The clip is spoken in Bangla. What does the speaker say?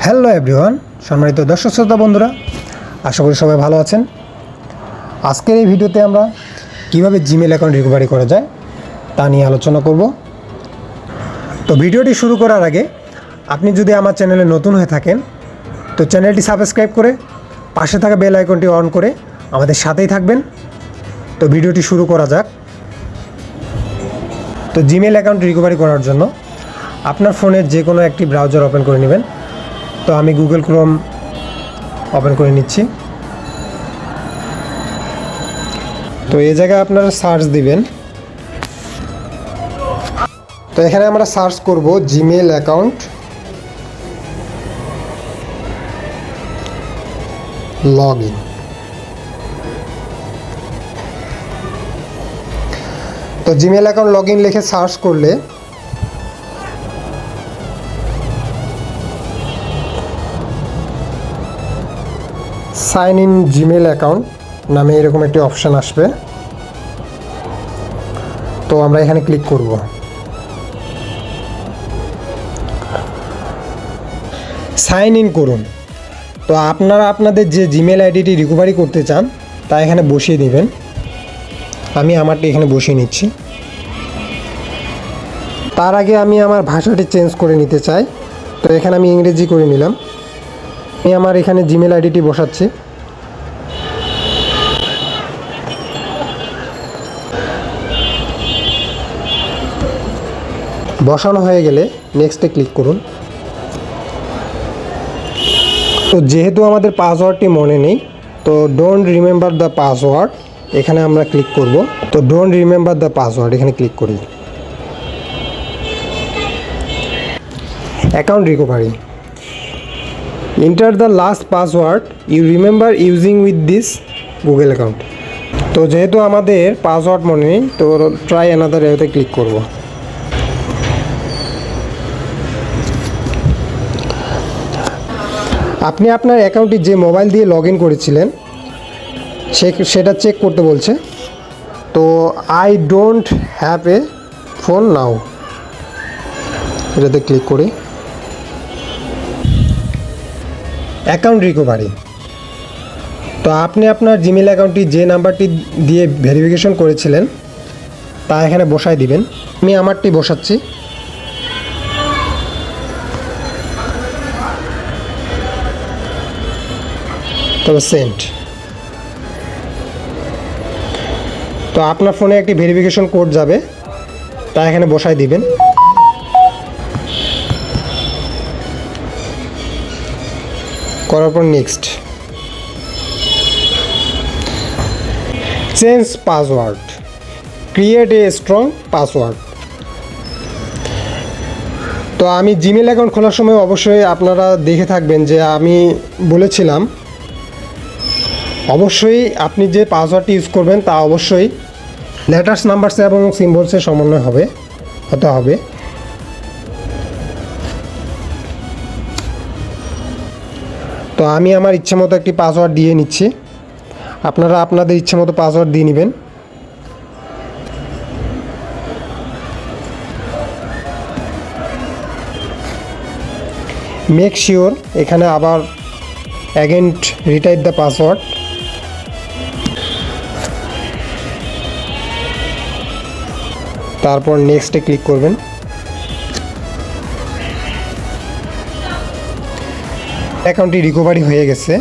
হ্যালো এভরিওয়ান, সম্মানিত দর্শক শ্রোতা বন্ধুরা, আশা করি সবাই ভালো আছেন। আজকের এই ভিডিওতে আমরা কিভাবে জিমেল অ্যাকাউন্ট রিকভারি করা যায় তা নিয়ে আলোচনা করব। তো ভিডিওটি শুরু করার আগে আপনি যদি আমার চ্যানেলে নতুন হয়ে থাকেন তো চ্যানেলটি সাবস্ক্রাইব করে পাশে থাকা বেল আইকনটি অন করে আমাদের সাথেই থাকবেন। তো ভিডিওটি শুরু করা যাক। তো জিমেল অ্যাকাউন্ট রিকভারি করার জন্য আপনার ফোনের যে কোনো একটি ব্রাউজার ওপেন করে নেবেন। তো আমি গুগল ক্রোম ওপেন করে নিচ্ছি। তো এই জায়গায় আপনারা সার্চ দিবেন। তো এখানে আমরা সার্চ করব জিমেল অ্যাকাউন্ট লগ ইন। তো জিমেল অ্যাকাউন্ট লগ ইন লিখে সার্চ করলে সাইন ইন জিমেল অ্যাকাউন্ট নামে এরকম একটি অপশান আসবে। তো আমরা এখানে ক্লিক করব। সাইন ইন করুন। তো আপনারা আপনাদের যে জিমেল আইডিটি রিকভারি করতে চান তা এখানে বসিয়ে দিবেন। আমি আমারটি এখানে বসিয়ে নিচ্ছি। তার আগে আমি আমার ভাষাটি চেঞ্জ করে নিতে চাই। তো এখানে আমি ইংরেজি করে নিলাম। আমি আমার এখানে জিমেল আইডিটি বসাচ্ছি। বসানো হয়ে গেলে নেক্সটে ক্লিক করুন। তো যেহেতু আমাদের পাসওয়ার্ডটি মনে নেই, তো ডোন্ট রিমেম্বার দ্য পাসওয়ার্ড এখানে আমরা ক্লিক করব। তো ডোন্ট রিমেম্বার দ্য পাসওয়ার্ড এখানে ক্লিক করি। Account recovery. Enter the last password you remember using with this Google account. তো যেহেতু আমাদের পাসওয়ার্ড মনে নেই, তো ট্রাই অ্যানাদার এতে ক্লিক করব। আপনি আপনার অ্যাকাউন্টটি যে মোবাইল দিয়ে লগ ইন করেছিলেন সেটা চেক করতে বলছে। তো I don't have a phone now এটাতে ক্লিক করি। Account recovery. তো আপনি আপনার জিমেল অ্যাকাউন্টটি যে নাম্বারটি দিয়ে ভেরিফিকেশন করেছিলেন তা এখানে বসায় দিবেন। আমি আমারটি বসাচ্ছি। তবে সেন্ড। তো আপনার ফোনে একটি ভেরিফিকেশন কোড যাবে, তা এখানে বসায় দিবেন। করার পর next. Change password, create a strong password. তো আমি জিমেল অ্যাকাউন্ট খোলার সময় অবশ্যই আপনারা দেখে থাকবেন যে আমি বলেছিলাম অবশ্যই আপনি যে পাসওয়ার্ডটি ইউজ করবেন তা অবশ্যই লেটার্স, নাম্বারস এবং সিম্বলসের সমন্বয় হতে হবে। তো আমি আমার ইচ্ছে মতো একটি পাসওয়ার্ড দিয়ে নিচ্ছি। আপনারা আপনাদের ইচ্ছে মতো পাসওয়ার্ড দিয়ে নেবেন। মেক শিওর এখানে আবার অ্যাগেন রিটাইপ দ্য পাসওয়ার্ড। তারপর নেক্সটে ক্লিক করবেন। অ্যাকাউন্টটি রিকভারি হয়ে গেছে।